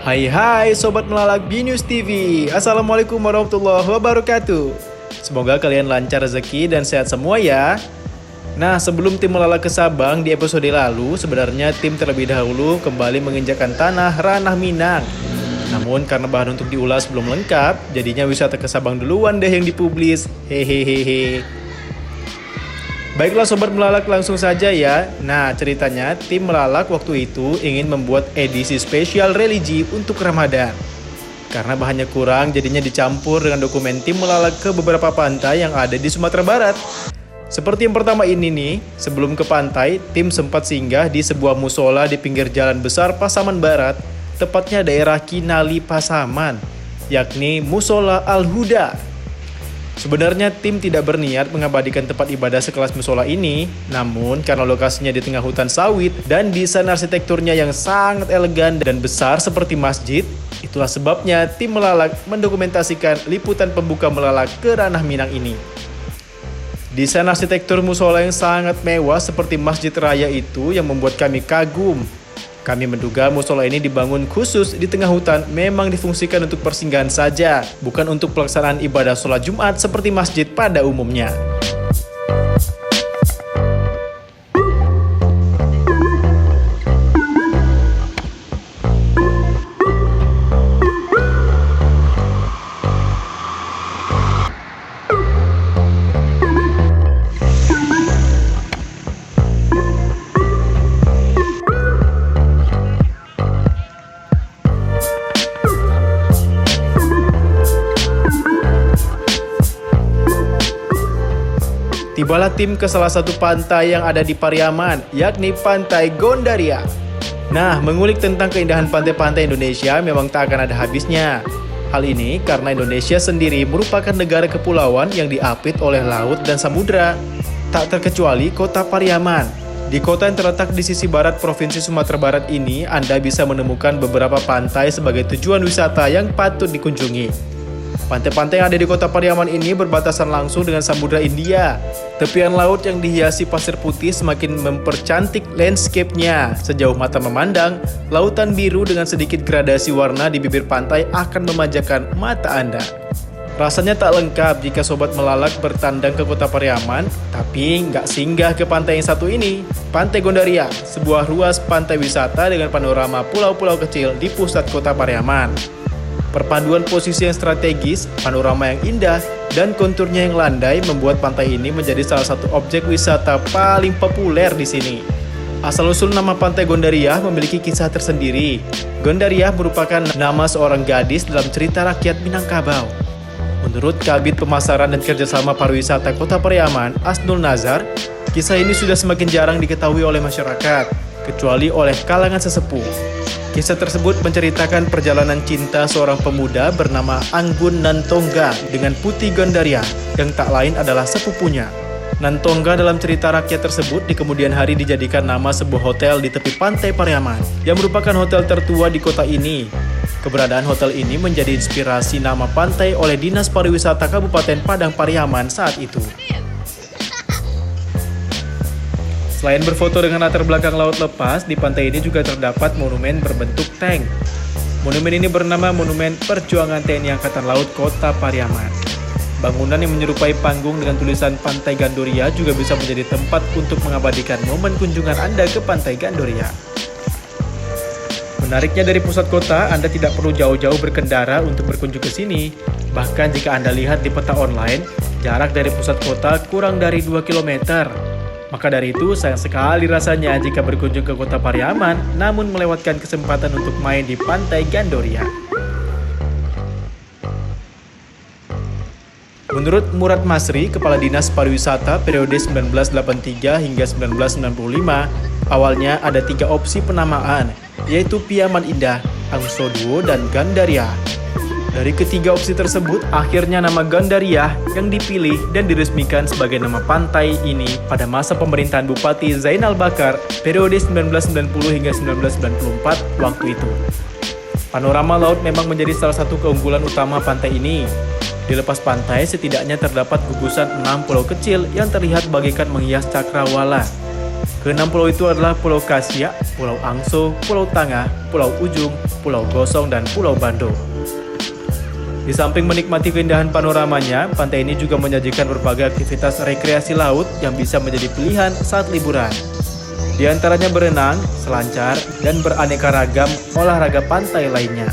Hai Sobat Melalak BNews TV. Assalamualaikum warahmatullahi wabarakatuh. Semoga kalian lancar rezeki dan sehat semua ya. Nah, sebelum tim Melalak ke Sabang di episode lalu, sebenarnya tim terlebih dahulu kembali menginjakan tanah ranah Minang. Namun karena bahan untuk diulas belum lengkap, jadinya wisata ke Sabang duluan deh yang dipublis. Hehehe. Baiklah Sobat Melalak, langsung saja ya. Nah, ceritanya tim Melalak waktu itu ingin membuat edisi spesial religi untuk Ramadan. Karena bahannya kurang, jadinya dicampur dengan dokumen tim Melalak ke beberapa pantai yang ada di Sumatera Barat. Seperti yang pertama ini nih, sebelum ke pantai, tim sempat singgah di sebuah musola di pinggir jalan besar Pasaman Barat, tepatnya daerah Kinali Pasaman, yakni Musola Al-Huda. Sebenarnya tim tidak berniat mengabadikan tempat ibadah sekelas musola ini, namun karena lokasinya di tengah hutan sawit dan desain arsitekturnya yang sangat elegan dan besar seperti masjid, itulah sebabnya tim Melalak mendokumentasikan liputan pembuka Melalak ke ranah Minang ini. Desain arsitektur musola yang sangat mewah seperti Masjid Raya itu yang membuat kami kagum. Kami menduga musola ini dibangun khusus di tengah hutan memang difungsikan untuk persinggahan saja, bukan untuk pelaksanaan ibadah sholat Jumat seperti masjid pada umumnya. Tibalah tim ke salah satu pantai yang ada di Pariaman, yakni Pantai Gondaria. Nah, mengulik tentang keindahan pantai-pantai Indonesia memang tak akan ada habisnya. Hal ini karena Indonesia sendiri merupakan negara kepulauan yang diapit oleh laut dan samudra. Tak terkecuali kota Pariaman. Di kota yang terletak di sisi barat Provinsi Sumatera Barat ini, Anda bisa menemukan beberapa pantai sebagai tujuan wisata yang patut dikunjungi. Pantai-pantai yang ada di kota Pariaman ini berbatasan langsung dengan Samudra India. Tepian laut yang dihiasi pasir putih semakin mempercantik landscape-nya. Sejauh mata memandang, lautan biru dengan sedikit gradasi warna di bibir pantai akan memanjakan mata Anda. Rasanya tak lengkap jika Sobat Melalak bertandang ke kota Pariaman, tapi nggak singgah ke pantai yang satu ini, Pantai Gondaria, sebuah ruas pantai wisata dengan panorama pulau-pulau kecil di pusat kota Pariaman. Perpaduan posisi yang strategis, panorama yang indah, dan konturnya yang landai membuat pantai ini menjadi salah satu objek wisata paling populer di sini. Asal-usul nama Pantai Gondaria memiliki kisah tersendiri. Gondaria merupakan nama seorang gadis dalam cerita rakyat Minangkabau. Menurut Kabid Pemasaran dan Kerjasama Pariwisata Kota Pariaman, Asnul Nazar, kisah ini sudah semakin jarang diketahui oleh masyarakat, kecuali oleh kalangan sesepuh. Kisah tersebut menceritakan perjalanan cinta seorang pemuda bernama Anggun Nantongga dengan Putih Gondaria yang tak lain adalah sepupunya. Nantongga dalam cerita rakyat tersebut di kemudian hari dijadikan nama sebuah hotel di tepi pantai Pariaman yang merupakan hotel tertua di kota ini. Keberadaan hotel ini menjadi inspirasi nama pantai oleh Dinas Pariwisata Kabupaten Padang Pariaman saat itu. Selain berfoto dengan latar belakang laut lepas, di pantai ini juga terdapat monumen berbentuk tank. Monumen ini bernama Monumen Perjuangan TNI Angkatan Laut Kota Pariaman. Bangunan yang menyerupai panggung dengan tulisan Pantai Gandoria juga bisa menjadi tempat untuk mengabadikan momen kunjungan Anda ke Pantai Gandoria. Menariknya dari pusat kota, Anda tidak perlu jauh-jauh berkendara untuk berkunjung ke sini. Bahkan jika Anda lihat di peta online, jarak dari pusat kota kurang dari 2 km. Maka dari itu sayang sekali rasanya jika berkunjung ke kota Pariaman namun melewatkan kesempatan untuk main di Pantai Gandoria. Menurut Murad Masri, Kepala Dinas Pariwisata periode 1983 hingga 1995, awalnya ada 3 opsi penamaan, yaitu Piaman Indah, Angsoduo, dan Gandaria. Dari ketiga opsi tersebut, akhirnya nama Gandaria yang dipilih dan diresmikan sebagai nama pantai ini pada masa pemerintahan Bupati Zainal Bakar periode 1990 hingga 1994 waktu itu. Panorama laut memang menjadi salah satu keunggulan utama pantai ini. Di lepas pantai setidaknya terdapat gugusan 6 pulau kecil yang terlihat bagaikan menghias cakrawala. Keenam pulau itu adalah Pulau Kasya, Pulau Angso, Pulau Tangah, Pulau Ujung, Pulau Gosong, dan Pulau Bando. Di samping menikmati keindahan panoramanya, pantai ini juga menyajikan berbagai aktivitas rekreasi laut yang bisa menjadi pilihan saat liburan. Di antaranya berenang, selancar, dan beraneka ragam olahraga pantai lainnya.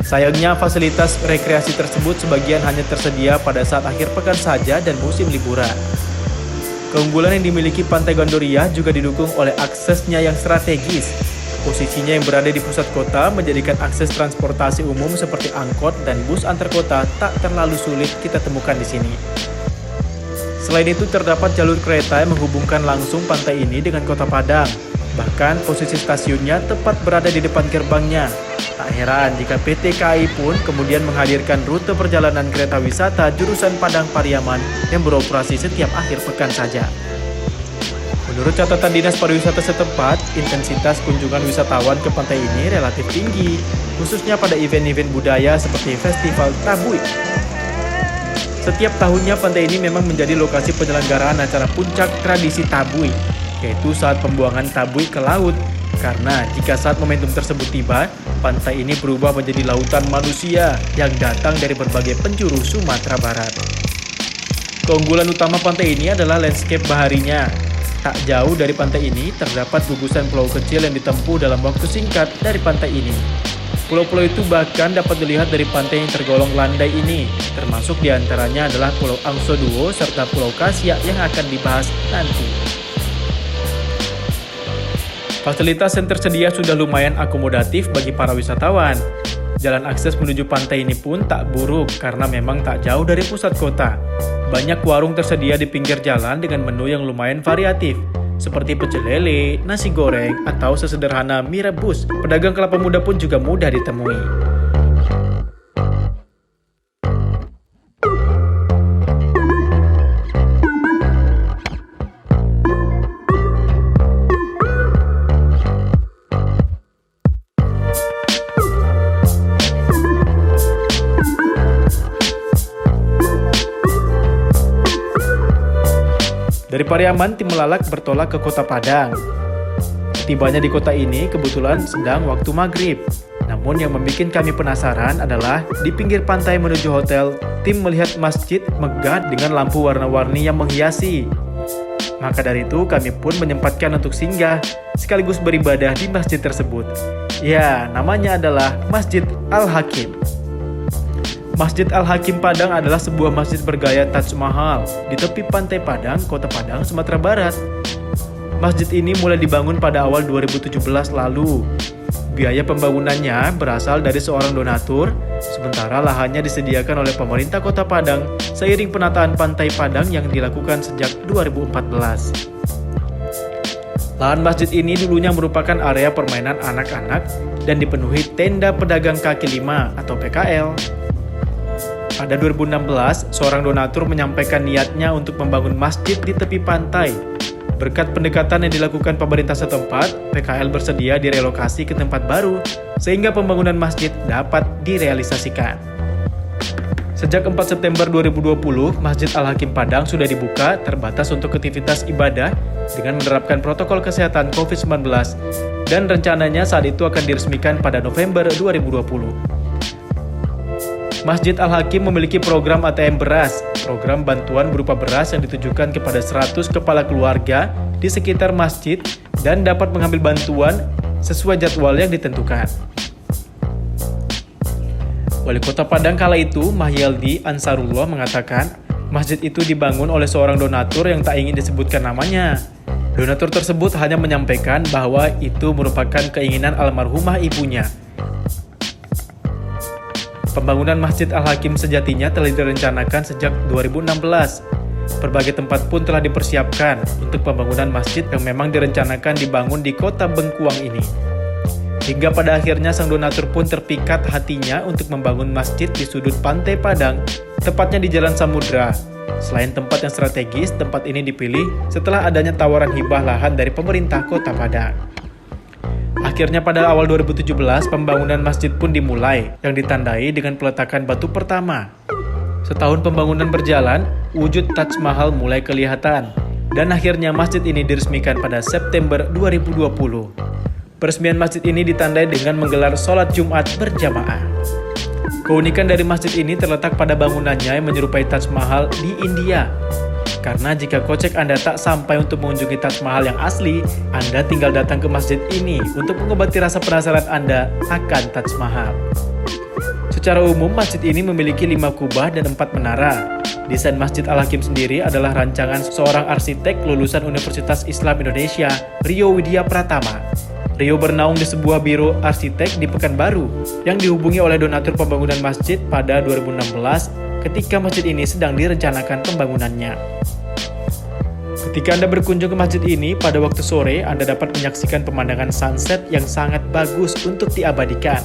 Sayangnya fasilitas rekreasi tersebut sebagian hanya tersedia pada saat akhir pekan saja dan musim liburan. Keunggulan yang dimiliki Pantai Gondoria juga didukung oleh aksesnya yang strategis. Posisinya yang berada di pusat kota menjadikan akses transportasi umum seperti angkot dan bus antar kota tak terlalu sulit kita temukan di sini. Selain itu terdapat jalur kereta yang menghubungkan langsung pantai ini dengan Kota Padang. Bahkan posisi stasiunnya tepat berada di depan gerbangnya. Tak heran jika PT KAI pun kemudian menghadirkan rute perjalanan kereta wisata jurusan Padang Pariaman yang beroperasi setiap akhir pekan saja. Menurut catatan Dinas Pariwisata setempat, intensitas kunjungan wisatawan ke pantai ini relatif tinggi, khususnya pada event-event budaya seperti Festival Tabuik. Setiap tahunnya pantai ini memang menjadi lokasi penyelenggaraan acara puncak tradisi Tabuik, yaitu saat pembuangan tabuik ke laut, karena jika saat momentum tersebut tiba, pantai ini berubah menjadi lautan manusia yang datang dari berbagai penjuru Sumatera Barat. Keunggulan utama pantai ini adalah landscape baharinya. Tak jauh dari pantai ini terdapat gugusan pulau kecil yang ditempuh dalam waktu singkat dari pantai ini. Pulau-pulau itu bahkan dapat dilihat dari pantai yang tergolong landai ini, termasuk diantaranya adalah Pulau Angso Duo serta Pulau Kasya yang akan dibahas nanti. Fasilitas yang tersedia sudah lumayan akomodatif bagi para wisatawan. Jalan akses menuju pantai ini pun tak buruk karena memang tak jauh dari pusat kota. Banyak warung tersedia di pinggir jalan dengan menu yang lumayan variatif, seperti pecel lele, nasi goreng, atau sesederhana mie rebus. Pedagang kelapa muda pun juga mudah ditemui. Dari Pariaman, tim melalak bertolak ke Kota Padang. Tibanya di kota ini kebetulan sedang waktu maghrib. Namun yang membuat kami penasaran adalah di pinggir pantai menuju hotel, tim melihat masjid megah dengan lampu warna-warni yang menghiasi. Maka dari itu kami pun menyempatkan untuk singgah sekaligus beribadah di masjid tersebut. Ya, namanya adalah Masjid Al-Hakim. Masjid Al-Hakim Padang adalah sebuah masjid bergaya Taj Mahal di tepi pantai Padang, Kota Padang, Sumatera Barat. Masjid ini mulai dibangun pada awal 2017 lalu. Biaya pembangunannya berasal dari seorang donatur, sementara lahannya disediakan oleh pemerintah Kota Padang seiring penataan pantai Padang yang dilakukan sejak 2014. Lahan masjid ini dulunya merupakan area permainan anak-anak dan dipenuhi tenda pedagang kaki lima atau PKL. Pada 2016, seorang donatur menyampaikan niatnya untuk membangun masjid di tepi pantai. Berkat pendekatan yang dilakukan pemerintah setempat, PKL bersedia direlokasi ke tempat baru, sehingga pembangunan masjid dapat direalisasikan. Sejak 4 September 2020, Masjid Al-Hakim Padang sudah dibuka terbatas untuk aktivitas ibadah dengan menerapkan protokol kesehatan COVID-19, dan rencananya saat itu akan diresmikan pada November 2020. Masjid Al-Hakim memiliki program ATM beras, program bantuan berupa beras yang ditujukan kepada 100 kepala keluarga di sekitar masjid dan dapat mengambil bantuan sesuai jadwal yang ditentukan. Wali Kota Padang kala itu, Mahyaldi Ansarullah, mengatakan masjid itu dibangun oleh seorang donatur yang tak ingin disebutkan namanya. Donatur tersebut hanya menyampaikan bahwa itu merupakan keinginan almarhumah ibunya. Pembangunan Masjid Al-Hakim sejatinya telah direncanakan sejak 2016. Berbagai tempat pun telah dipersiapkan untuk pembangunan masjid yang memang direncanakan dibangun di kota Bengkuang ini. Hingga pada akhirnya sang donatur pun terpikat hatinya untuk membangun masjid di sudut pantai Padang, tepatnya di Jalan Samudra. Selain tempat yang strategis, tempat ini dipilih setelah adanya tawaran hibah lahan dari pemerintah Kota Padang. Akhirnya pada awal 2017, pembangunan masjid pun dimulai, yang ditandai dengan peletakan batu pertama. Setahun pembangunan berjalan, wujud Taj Mahal mulai kelihatan. Dan akhirnya masjid ini diresmikan pada September 2020. Peresmian masjid ini ditandai dengan menggelar sholat Jumat berjamaah. Keunikan dari masjid ini terletak pada bangunannya yang menyerupai Taj Mahal di India. Karena jika kocek Anda tak sampai untuk mengunjungi Taj Mahal yang asli, Anda tinggal datang ke masjid ini untuk mengobati rasa penasaran Anda akan Taj Mahal. Secara umum, masjid ini memiliki 5 kubah dan 4 menara. Desain Masjid Al-Hakim sendiri adalah rancangan seorang arsitek lulusan Universitas Islam Indonesia, Rio Widya Pratama. Rio bernaung di sebuah biro arsitek di Pekanbaru yang dihubungi oleh donatur pembangunan masjid pada 2016 ketika masjid ini sedang direncanakan pembangunannya. Ketika Anda berkunjung ke masjid ini pada waktu sore, Anda dapat menyaksikan pemandangan sunset yang sangat bagus untuk diabadikan.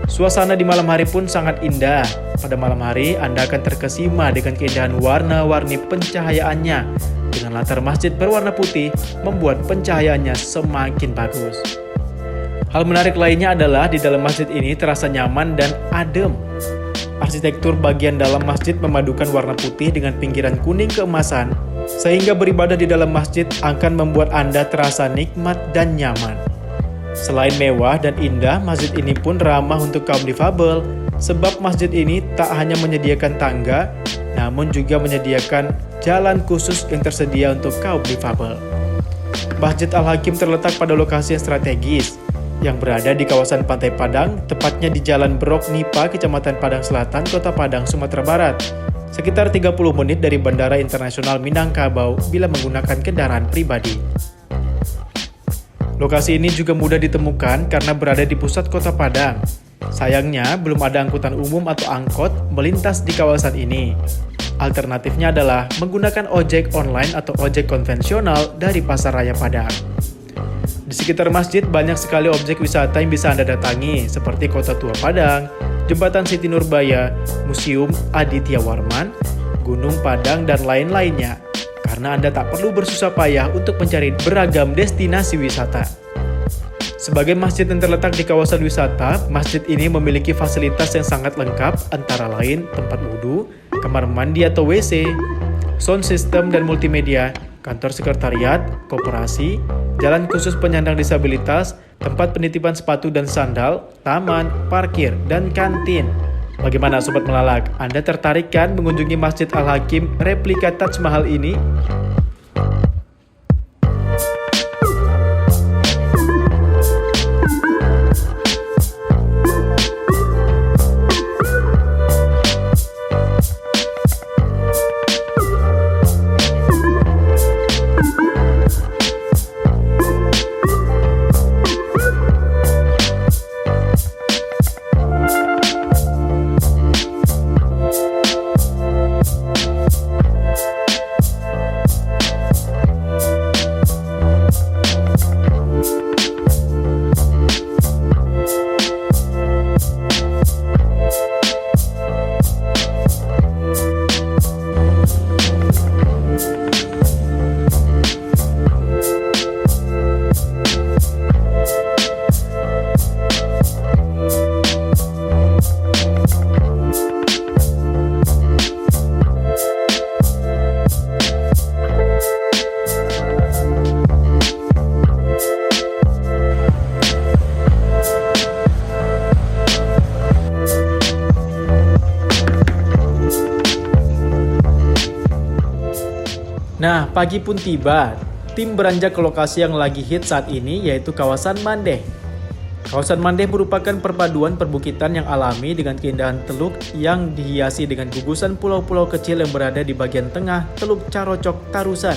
Suasana di malam hari pun sangat indah. Pada malam hari, Anda akan terkesima dengan keindahan warna-warni pencahayaannya. Dengan latar masjid berwarna putih, membuat pencahayaannya semakin bagus. Hal menarik lainnya adalah di dalam masjid ini terasa nyaman dan adem. Arsitektur bagian dalam masjid memadukan warna putih dengan pinggiran kuning keemasan, sehingga beribadah di dalam masjid akan membuat Anda terasa nikmat dan nyaman. Selain mewah dan indah, masjid ini pun ramah untuk kaum difabel, sebab masjid ini tak hanya menyediakan tangga, namun juga menyediakan jalan khusus yang tersedia untuk kaum difabel. Masjid Al-Hakim terletak pada lokasi yang strategis, yang berada di kawasan Pantai Padang, tepatnya di Jalan Brok Nipa, Kecamatan Padang Selatan, Kota Padang, Sumatera Barat. Sekitar 30 menit dari Bandara Internasional Minangkabau bila menggunakan kendaraan pribadi. Lokasi ini juga mudah ditemukan karena berada di pusat Kota Padang. Sayangnya, belum ada angkutan umum atau angkot melintas di kawasan ini. Alternatifnya adalah menggunakan ojek online atau ojek konvensional dari Pasaraya Padang. Di sekitar masjid banyak sekali objek wisata yang bisa Anda datangi, seperti Kota Tua Padang, Jembatan Siti Nurbaya, Museum Aditya Warman, Gunung Padang, dan lain-lainnya. Karena Anda tak perlu bersusah payah untuk mencari beragam destinasi wisata. Sebagai masjid yang terletak di kawasan wisata, masjid ini memiliki fasilitas yang sangat lengkap, antara lain tempat wudhu, kamar mandi atau WC, sound system dan multimedia, kantor sekretariat, koperasi, jalan khusus penyandang disabilitas, tempat penitipan sepatu dan sandal, taman, parkir, dan kantin. Bagaimana Sobat Melalak? Anda tertarik kan mengunjungi Masjid Al-Hakim replika Taj Mahal ini? Nah, pagi pun tiba. Tim beranjak ke lokasi yang lagi hit saat ini, yaitu kawasan Mandeh. Kawasan Mandeh merupakan perpaduan perbukitan yang alami dengan keindahan teluk yang dihiasi dengan gugusan pulau-pulau kecil yang berada di bagian tengah Teluk Carocok Tarusan.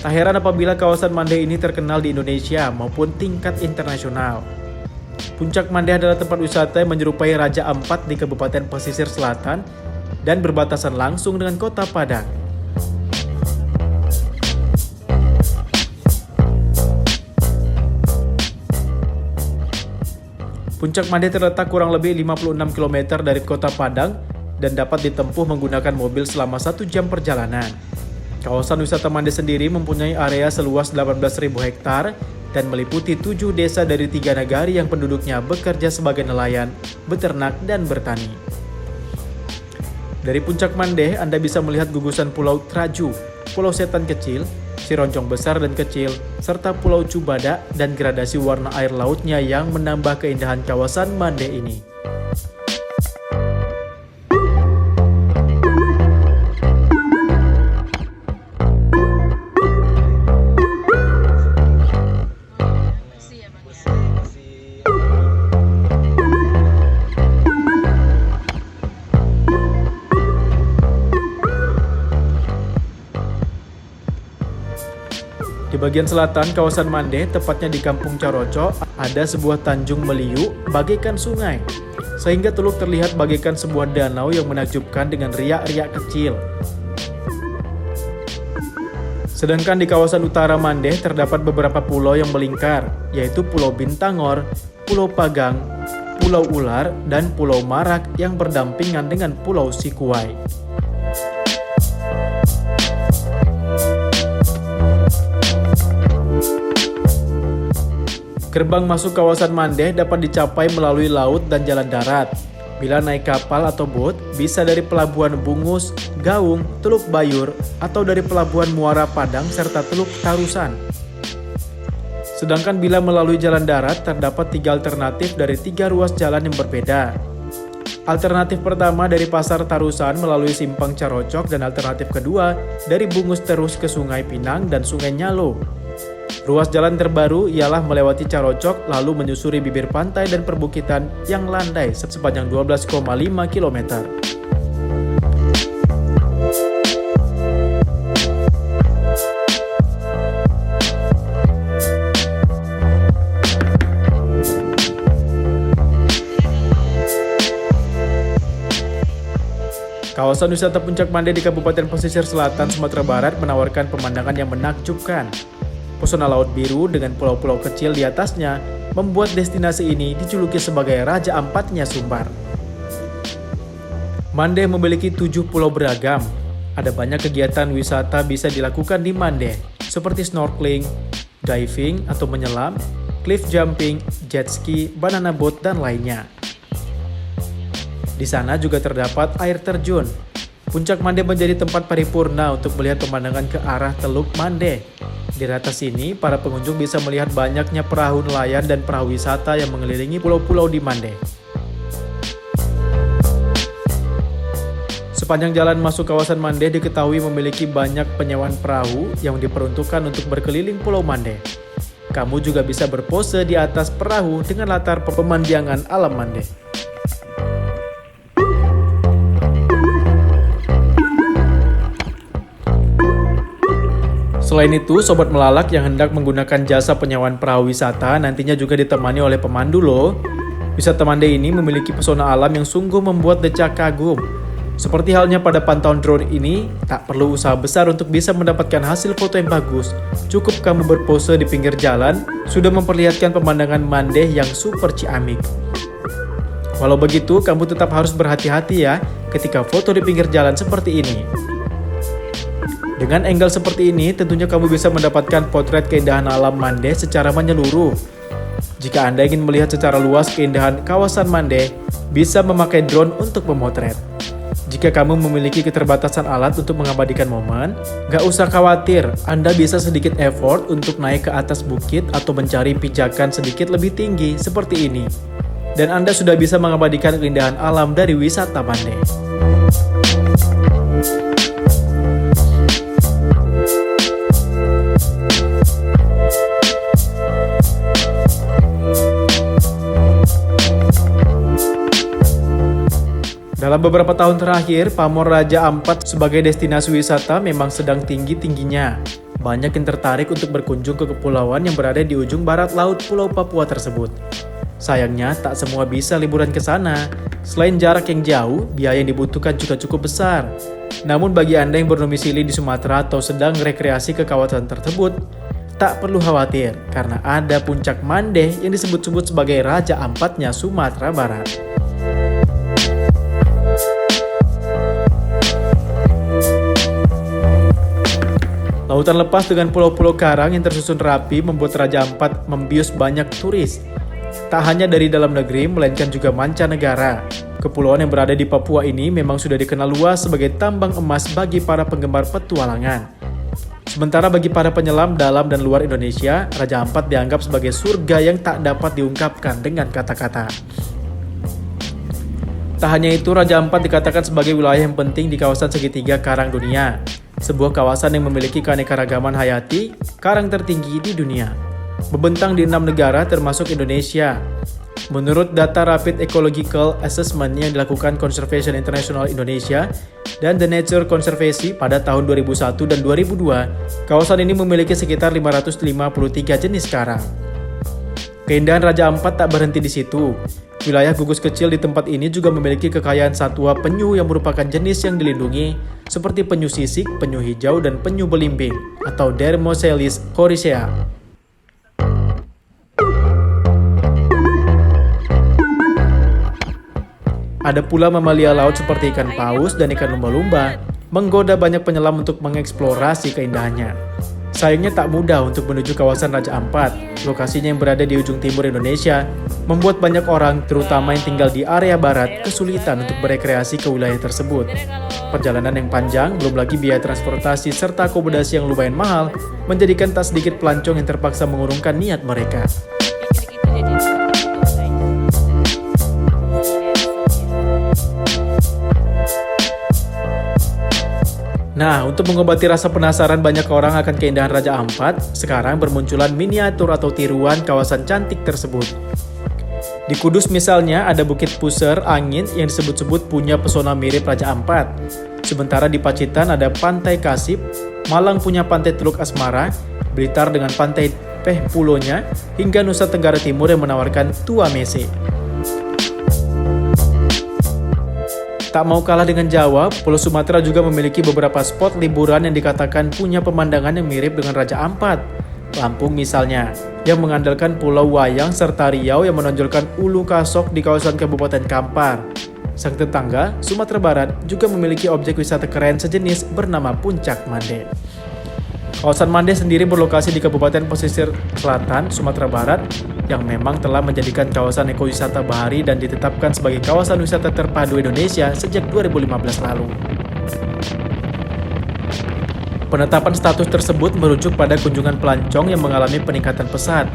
Tak heran apabila kawasan Mandeh ini terkenal di Indonesia maupun tingkat internasional. Puncak Mandeh adalah tempat wisata yang menyerupai Raja Ampat di Kabupaten Pesisir Selatan dan berbatasan langsung dengan Kota Padang. Puncak Mandeh terletak kurang lebih 56 km dari Kota Padang dan dapat ditempuh menggunakan mobil selama 1 jam perjalanan. Kawasan wisata Mandeh sendiri mempunyai area seluas 18.000 hektar dan meliputi 7 desa dari 3 nagari yang penduduknya bekerja sebagai nelayan, beternak, dan bertani. Dari Puncak Mandeh, Anda bisa melihat gugusan Pulau Traju Pulau Setan Kecil, Sironcong Besar dan Kecil, serta Pulau Cubada dan gradasi warna air lautnya yang menambah keindahan kawasan Mande ini. Di bagian selatan kawasan Mande, tepatnya di Kampung Caroco, ada sebuah tanjung meliuk bagaikan sungai, sehingga teluk terlihat bagaikan sebuah danau yang menakjubkan dengan riak-riak kecil. Sedangkan di kawasan utara Mande terdapat beberapa pulau yang melingkar, yaitu Pulau Bintangor, Pulau Pagang, Pulau Ular, dan Pulau Marak yang berdampingan dengan Pulau Sikuai. Gerbang masuk kawasan Mande dapat dicapai melalui laut dan jalan darat. Bila naik kapal atau bot, bisa dari Pelabuhan Bungus, Gaung, Teluk Bayur, atau dari Pelabuhan Muara Padang serta Teluk Tarusan. Sedangkan bila melalui jalan darat, terdapat 3 alternatif dari 3 ruas jalan yang berbeda. Alternatif pertama dari Pasar Tarusan melalui Simpang Carocok, dan alternatif kedua dari Bungus terus ke Sungai Pinang dan Sungai Nyalo. Ruas jalan terbaru ialah melewati Carocok lalu menyusuri bibir pantai dan perbukitan yang landai sepanjang 12,5 km. Kawasan wisata Puncak Mande di Kabupaten Pesisir Selatan, Sumatera Barat menawarkan pemandangan yang menakjubkan. Pesona laut biru dengan pulau-pulau kecil di atasnya membuat destinasi ini dijuluki sebagai Raja Ampatnya Sumbar. Mande memiliki 7 pulau beragam. Ada banyak kegiatan wisata bisa dilakukan di Mande, seperti snorkeling, diving atau menyelam, cliff jumping, jet ski, banana boat, dan lainnya. Di sana juga terdapat air terjun. Puncak Mande menjadi tempat paripurna untuk melihat pemandangan ke arah Teluk Mande. Di atas sini, para pengunjung bisa melihat banyaknya perahu nelayan dan perahu wisata yang mengelilingi pulau-pulau di Mande. Sepanjang jalan masuk kawasan Mande diketahui memiliki banyak penyewaan perahu yang diperuntukkan untuk berkeliling Pulau Mande. Kamu juga bisa berpose di atas perahu dengan latar pemandangan alam Mande. Selain itu, sobat melalak yang hendak menggunakan jasa penyewaan perahu wisata nantinya juga ditemani oleh pemandu loh. Wisata Mande ini memiliki pesona alam yang sungguh membuat decak kagum. Seperti halnya pada pantauan drone ini, tak perlu usaha besar untuk bisa mendapatkan hasil foto yang bagus. Cukup kamu berpose di pinggir jalan, sudah memperlihatkan pemandangan Mande yang super ciamik. Walau begitu, kamu tetap harus berhati-hati ya ketika foto di pinggir jalan seperti ini. Dengan angle seperti ini, tentunya kamu bisa mendapatkan potret keindahan alam Mande secara menyeluruh. Jika Anda ingin melihat secara luas keindahan kawasan Mande, bisa memakai drone untuk memotret. Jika kamu memiliki keterbatasan alat untuk mengabadikan momen, gak usah khawatir, Anda bisa sedikit effort untuk naik ke atas bukit atau mencari pijakan sedikit lebih tinggi seperti ini. Dan Anda sudah bisa mengabadikan keindahan alam dari wisata Mande. Dalam beberapa tahun terakhir, pamor Raja Ampat sebagai destinasi wisata memang sedang tinggi-tingginya. Banyak yang tertarik untuk berkunjung ke kepulauan yang berada di ujung barat laut Pulau Papua tersebut. Sayangnya, tak semua bisa liburan ke sana. Selain jarak yang jauh, biaya yang dibutuhkan juga cukup besar. Namun bagi Anda yang berdomisili di Sumatera atau sedang rekreasi ke kawasan tersebut, tak perlu khawatir karena ada Puncak Mande yang disebut-sebut sebagai Raja Ampatnya Sumatera Barat. Lautan lepas dengan pulau-pulau karang yang tersusun rapi membuat Raja Ampat membius banyak turis. Tak hanya dari dalam negeri, melainkan juga mancanegara. Kepulauan yang berada di Papua ini memang sudah dikenal luas sebagai tambang emas bagi para penggemar petualangan. Sementara bagi para penyelam dalam dan luar Indonesia, Raja Ampat dianggap sebagai surga yang tak dapat diungkapkan dengan kata-kata. Tak hanya itu, Raja Ampat dikatakan sebagai wilayah yang penting di kawasan segitiga karang dunia, sebuah kawasan yang memiliki keanekaragaman hayati, karang tertinggi di dunia. Membentang di 6 negara termasuk Indonesia. Menurut data Rapid Ecological Assessment yang dilakukan Conservation International Indonesia dan The Nature Conservancy pada tahun 2001 dan 2002, kawasan ini memiliki sekitar 553 jenis karang. Keindahan Raja Ampat tak berhenti di situ. Wilayah gugus kecil di tempat ini juga memiliki kekayaan satwa penyu yang merupakan jenis yang dilindungi, seperti penyu sisik, penyu hijau, dan penyu belimbing atau Dermocelis corycea. Ada pula mamalia laut seperti ikan paus dan ikan lumba-lumba, menggoda banyak penyelam untuk mengeksplorasi keindahannya. Sayangnya tak mudah untuk menuju kawasan Raja Ampat. Lokasinya yang berada di ujung timur Indonesia, membuat banyak orang, terutama yang tinggal di area barat, kesulitan untuk berekreasi ke wilayah tersebut. Perjalanan yang panjang, belum lagi biaya transportasi serta akomodasi yang lumayan mahal, menjadikan tak sedikit pelancong yang terpaksa mengurungkan niat mereka. Nah, untuk mengobati rasa penasaran banyak orang akan keindahan Raja Ampat, sekarang bermunculan miniatur atau tiruan kawasan cantik tersebut. Di Kudus misalnya ada Bukit Puser Angin yang disebut-sebut punya pesona mirip Raja Ampat. Sementara di Pacitan ada Pantai Kasip, Malang punya Pantai Teluk Asmara, Blitar dengan Pantai Peh Pulonya, hingga Nusa Tenggara Timur yang menawarkan Tua Mese. Tak mau kalah dengan Jawa, Pulau Sumatera juga memiliki beberapa spot liburan yang dikatakan punya pemandangan yang mirip dengan Raja Ampat. Lampung misalnya, yang mengandalkan Pulau Wayang serta Riau yang menonjolkan Ulu Kasok di kawasan Kabupaten Kampar. Sang tetangga, Sumatera Barat, juga memiliki objek wisata keren sejenis bernama Puncak Mande. Kawasan Mande sendiri berlokasi di Kabupaten Pesisir Selatan, Sumatera Barat, yang memang telah menjadikan kawasan ekowisata bahari dan ditetapkan sebagai kawasan wisata terpadu Indonesia sejak 2015 lalu. Penetapan status tersebut merujuk pada kunjungan pelancong yang mengalami peningkatan pesat,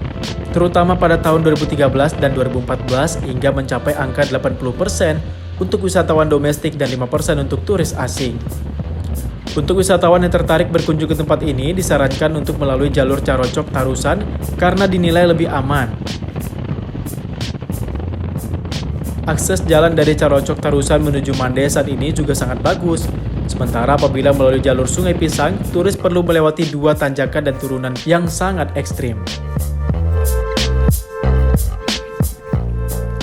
terutama pada tahun 2013 dan 2014 hingga mencapai angka 80% untuk wisatawan domestik dan 5% untuk turis asing. Untuk wisatawan yang tertarik berkunjung ke tempat ini, disarankan untuk melalui jalur Carocok Tarusan karena dinilai lebih aman. Akses jalan dari Carocok Tarusan menuju Mande saat ini juga sangat bagus. Sementara apabila melalui jalur Sungai Pisang, turis perlu melewati 2 tanjakan dan turunan yang sangat ekstrim.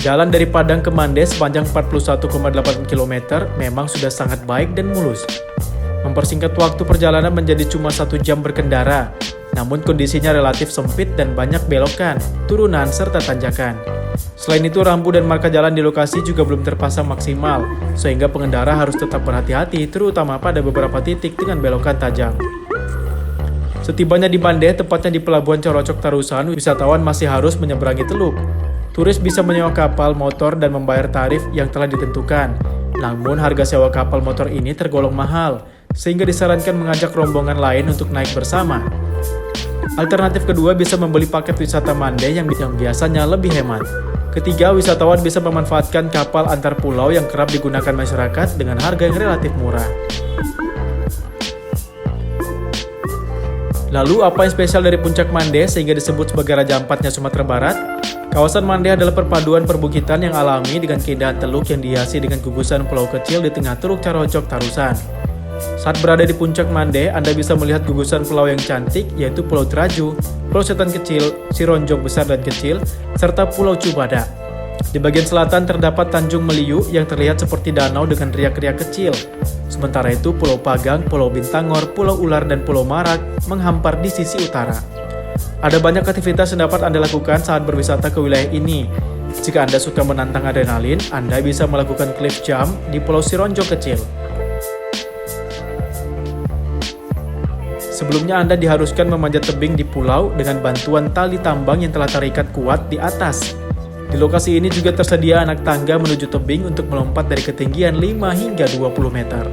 Jalan dari Padang ke Mande sepanjang 41,8 km memang sudah sangat baik dan mulus. Mempersingkat waktu perjalanan menjadi cuma 1 jam berkendara, namun kondisinya relatif sempit dan banyak belokan, turunan, serta tanjakan. Selain itu, rambu dan marka jalan di lokasi juga belum terpasang maksimal, sehingga pengendara harus tetap berhati-hati, terutama pada beberapa titik dengan belokan tajam. Setibanya di Mande, tepatnya di Pelabuhan Carocok Tarusan, wisatawan masih harus menyeberangi teluk. Turis bisa menyewa kapal, motor, dan membayar tarif yang telah ditentukan. Namun, harga sewa kapal motor ini tergolong mahal, sehingga disarankan mengajak rombongan lain untuk naik bersama. Alternatif kedua bisa membeli paket wisata Mande yang biasanya lebih hemat. Ketiga, wisatawan bisa memanfaatkan kapal antar pulau yang kerap digunakan masyarakat dengan harga yang relatif murah. Lalu, apa yang spesial dari Puncak Mande sehingga disebut sebagai Raja Ampatnya Sumatera Barat? Kawasan Mande adalah perpaduan perbukitan yang alami dengan keindahan teluk yang dihiasi dengan gugusan pulau kecil di tengah Teluk Carocok Tarusan. Saat berada di Puncak Mande, Anda bisa melihat gugusan pulau yang cantik, yaitu Pulau Teraju, Pulau Setan Kecil, Sironjong Besar dan Kecil, serta Pulau Cubada. Di bagian selatan terdapat Tanjung Meliu yang terlihat seperti danau dengan riak-riak kecil. Sementara itu, Pulau Pagang, Pulau Bintangor, Pulau Ular, dan Pulau Marak menghampar di sisi utara. Ada banyak aktivitas yang dapat Anda lakukan saat berwisata ke wilayah ini. Jika Anda suka menantang adrenalin, Anda bisa melakukan cliff jump di Pulau Sironjong Kecil. Sebelumnya Anda diharuskan memanjat tebing di pulau dengan bantuan tali tambang yang telah terikat kuat di atas. Di lokasi ini juga tersedia anak tangga menuju tebing untuk melompat dari ketinggian 5 hingga 20 meter.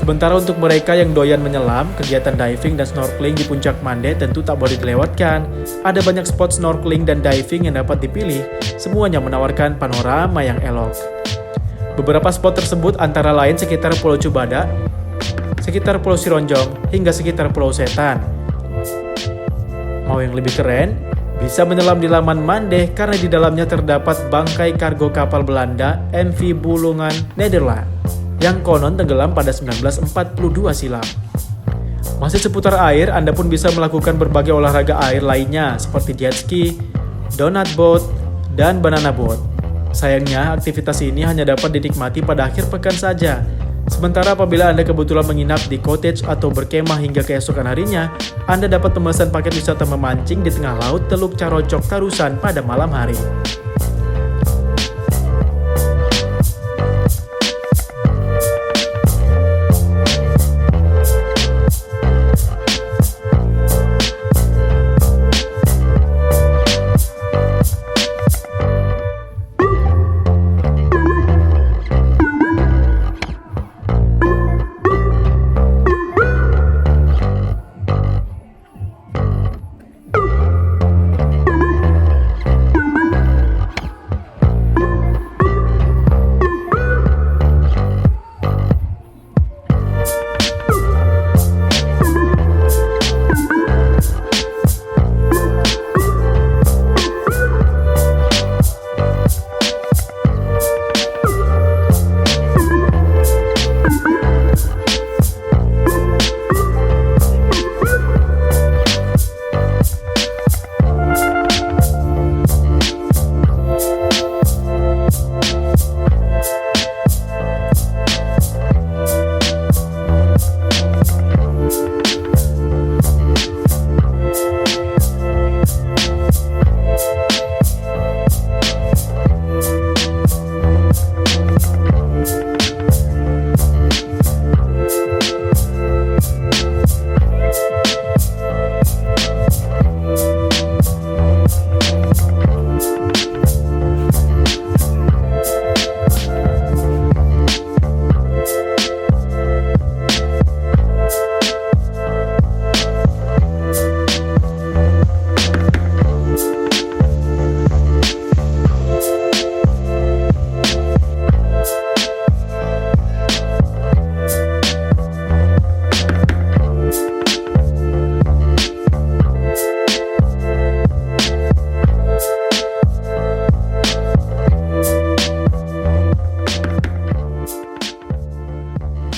Sementara untuk mereka yang doyan menyelam, kegiatan diving dan snorkeling di Puncak Mande tentu tak boleh dilewatkan. Ada banyak spot snorkeling dan diving yang dapat dipilih, semuanya menawarkan panorama yang elok. Beberapa spot tersebut antara lain sekitar Pulau Cubada, sekitar Pulau Sironjong, hingga sekitar Pulau Setan. Mau yang lebih keren? Bisa menyelam di Laman Mande karena di dalamnya terdapat bangkai kargo kapal Belanda MV Bulungan Nederland yang konon tenggelam pada 1942 silam. Masih seputar air, Anda pun bisa melakukan berbagai olahraga air lainnya seperti jet ski, donut boat, dan banana boat. Sayangnya, aktivitas ini hanya dapat dinikmati pada akhir pekan saja. Sementara apabila Anda kebetulan menginap di cottage atau berkemah hingga keesokan harinya, Anda dapat memesan paket wisata memancing di tengah laut Teluk Carocok Tarusan pada malam hari.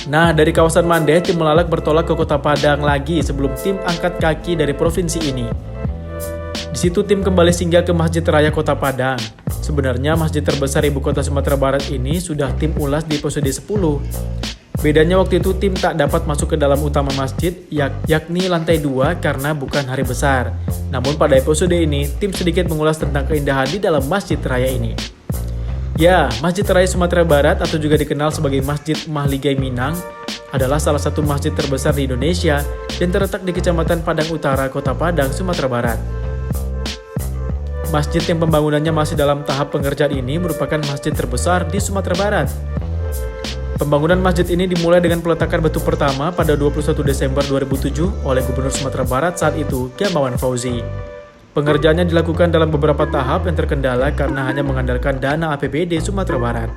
Nah, dari kawasan Mande, tim Melalak bertolak ke Kota Padang lagi sebelum tim angkat kaki dari provinsi ini. Di situ tim kembali singgah ke Masjid Raya Kota Padang. Sebenarnya masjid terbesar ibu kota Sumatera Barat ini sudah tim ulas di episode 10. Bedanya waktu itu tim tak dapat masuk ke dalam utama masjid, yakni lantai 2 karena bukan hari besar. Namun pada episode ini, tim sedikit mengulas tentang keindahan di dalam Masjid Raya ini. Ya, Masjid Raya Sumatera Barat atau juga dikenal sebagai Masjid Mahligai Minang adalah salah satu masjid terbesar di Indonesia dan terletak di Kecamatan Padang Utara, Kota Padang, Sumatera Barat. Masjid yang pembangunannya masih dalam tahap pengerjaan ini merupakan masjid terbesar di Sumatera Barat. Pembangunan masjid ini dimulai dengan peletakan batu pertama pada 21 Desember 2007 oleh Gubernur Sumatera Barat saat itu, Gamawan Fauzi. Pengerjaannya dilakukan dalam beberapa tahap yang terkendala karena hanya mengandalkan dana APBD Sumatera Barat.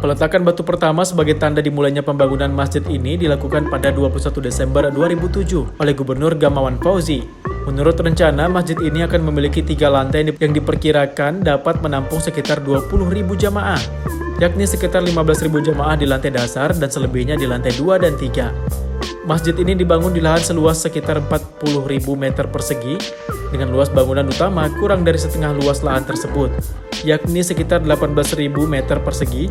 Peletakan batu pertama sebagai tanda dimulainya pembangunan masjid ini dilakukan pada 21 Desember 2007 oleh Gubernur Gamawan Fauzi. Menurut rencana, masjid ini akan memiliki 3 lantai yang diperkirakan dapat menampung sekitar 20.000 jamaah, yakni sekitar 15.000 jamaah di lantai dasar dan selebihnya di lantai 2 dan 3. Masjid ini dibangun di lahan seluas sekitar 40.000 meter persegi dengan luas bangunan utama kurang dari setengah luas lahan tersebut, yakni sekitar 18.000 meter persegi,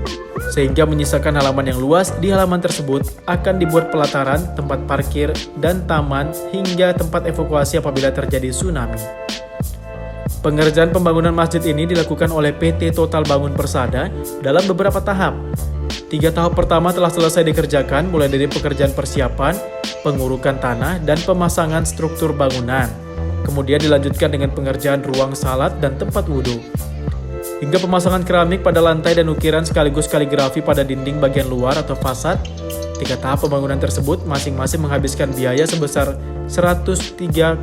sehingga menyisakan halaman yang luas. Di halaman tersebut akan dibuat pelataran, tempat parkir, dan taman hingga tempat evakuasi apabila terjadi tsunami. Pengerjaan pembangunan masjid ini dilakukan oleh PT Total Bangun Persada dalam beberapa tahap. 3 tahap pertama telah selesai dikerjakan mulai dari pekerjaan persiapan, pengurukan tanah, dan pemasangan struktur bangunan. Kemudian dilanjutkan dengan pengerjaan ruang salat dan tempat wudhu. hingga pemasangan keramik pada lantai dan ukiran sekaligus kaligrafi pada dinding bagian luar atau fasad. 3 tahap pembangunan tersebut masing-masing menghabiskan biaya sebesar Rp103,871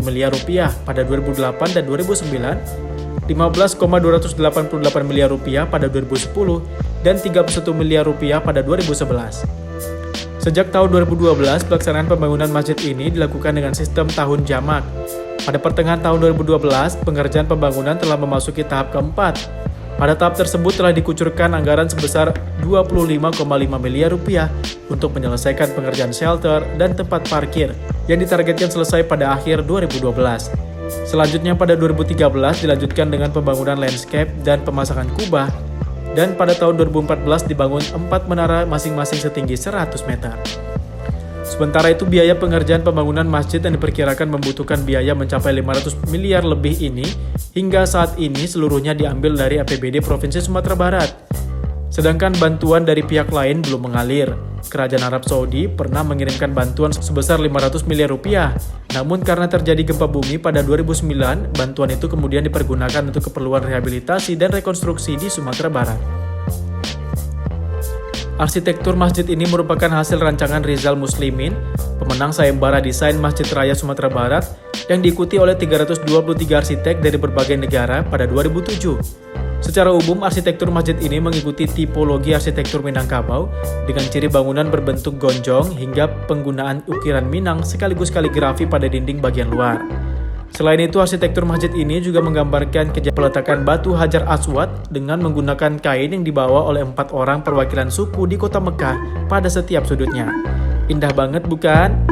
miliar pada 2008 dan 2009, Rp15,288 miliar pada 2010, dan Rp31 miliar pada 2011. Sejak tahun 2012, pelaksanaan pembangunan masjid ini dilakukan dengan sistem tahun jamak. Pada pertengahan tahun 2012, pengerjaan pembangunan telah memasuki tahap keempat. Pada tahap tersebut telah dikucurkan anggaran sebesar Rp25,5 miliar untuk menyelesaikan pengerjaan shelter dan tempat parkir yang ditargetkan selesai pada akhir 2012. Selanjutnya pada 2013 dilanjutkan dengan pembangunan landscape dan pemasangan kubah, dan pada tahun 2014 dibangun 4 menara masing-masing setinggi 100 meter. Sementara itu biaya pengerjaan pembangunan masjid yang diperkirakan membutuhkan biaya mencapai 500 miliar lebih ini hingga saat ini seluruhnya diambil dari APBD Provinsi Sumatera Barat. Sedangkan bantuan dari pihak lain belum mengalir. Kerajaan Arab Saudi pernah mengirimkan bantuan sebesar 500 miliar rupiah. Namun karena terjadi gempa bumi pada 2009, bantuan itu kemudian dipergunakan untuk keperluan rehabilitasi dan rekonstruksi di Sumatera Barat. Arsitektur masjid ini merupakan hasil rancangan Rizal Muslimin, pemenang sayembara desain Masjid Raya Sumatera Barat, yang diikuti oleh 323 arsitek dari berbagai negara pada 2007. Secara umum, arsitektur masjid ini mengikuti tipologi arsitektur Minangkabau dengan ciri bangunan berbentuk gonjong hingga penggunaan ukiran Minang sekaligus kaligrafi pada dinding bagian luar. Selain itu, arsitektur masjid ini juga menggambarkan peletakan batu Hajar Aswad dengan menggunakan kain yang dibawa oleh 4 orang perwakilan suku di kota Mekah pada setiap sudutnya. Indah banget bukan?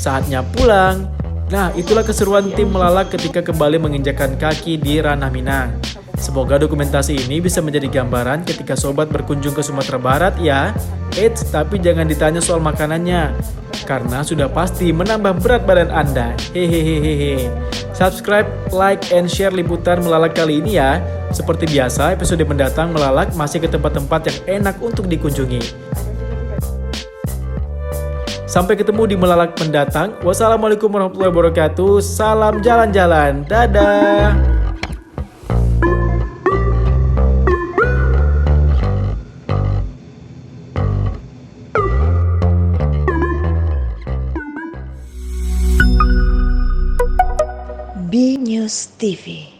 Saatnya pulang. Nah, itulah keseruan tim melalak ketika kembali menginjakan kaki di ranah Minang. Semoga dokumentasi ini bisa menjadi gambaran ketika sobat berkunjung ke Sumatera Barat ya. Eits, tapi jangan ditanya soal makanannya, karena sudah pasti menambah berat badan Anda. Hehehehe. Subscribe, like, and share liputan melalak kali ini ya. Seperti biasa, episode mendatang melalak masih ke tempat-tempat yang enak untuk dikunjungi. Sampai ketemu di melalak mendatang. Wassalamualaikum warahmatullahi wabarakatuh. Salam jalan-jalan. Dadah. B News TV.